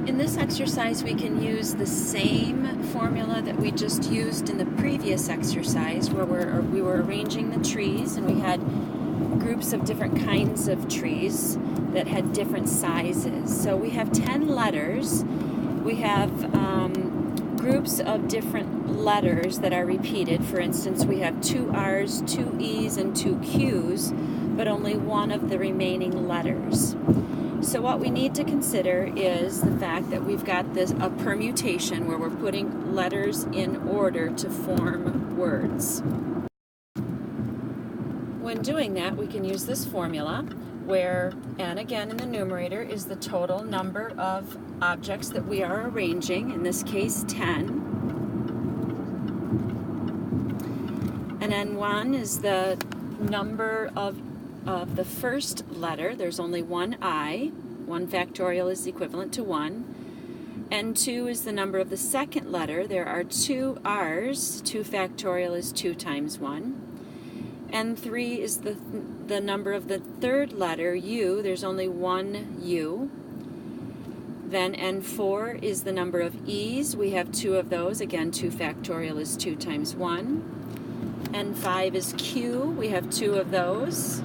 In this exercise, we can use the same formula that we just used in the previous exercise where we were arranging the trees, and we had groups of different kinds of trees that had different sizes. So we have 10 letters. We have groups of different letters that are repeated. For instance, we have 2 R's, 2 E's, and 2 Q's, but only one of the remaining letters. So what we need to consider is the fact that we've got a permutation where we're putting letters in order to form words. When doing that, we can use this formula where n, again in the numerator, is the total number of objects that we are arranging, in this case 10. And n1 is the number of the first letter. There's only one I. 1 factorial is equivalent to 1. N2 is the number of the second letter. There are 2 R's. 2 factorial is 2 times 1. N3 is the number of the third letter, U. There's only one U. Then N4 is the number of E's. We have 2 of those. Again, 2 factorial is 2 times 1. N5 is Q. We have 2 of those.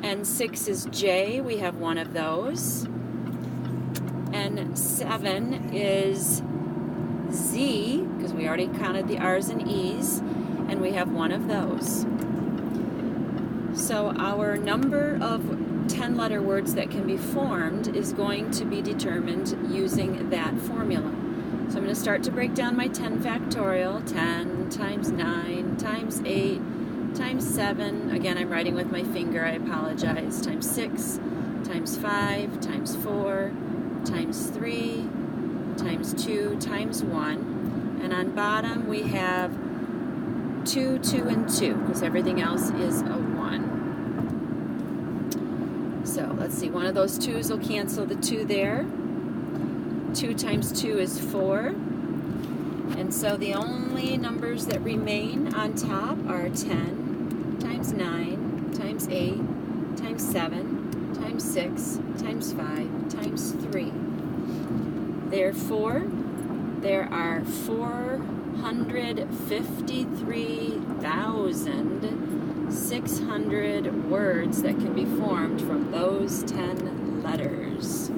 N6 is J. We have 1 of those. N7 is Z, because we already counted the R's and E's, and we have 1 of those. So our number of 10-letter words that can be formed is going to be determined using that formula. So I'm going to start to break down my 10 factorial. 10 times 9 times 8 times 7. Again, I'm writing with my finger, I apologize. Times 6 times 5 times 4 times 3 times 2 times 1. And on bottom we have 2, 2, and 2, because everything else is a 1. So let's see, one of those 2's will cancel the 2 there. 2 times 2 is 4. And so the only numbers that remain on top are 10 times 9 times 8 times 7 times 6 times 5 times 3. Therefore, there are 453,600 words that can be formed from those 10 letters.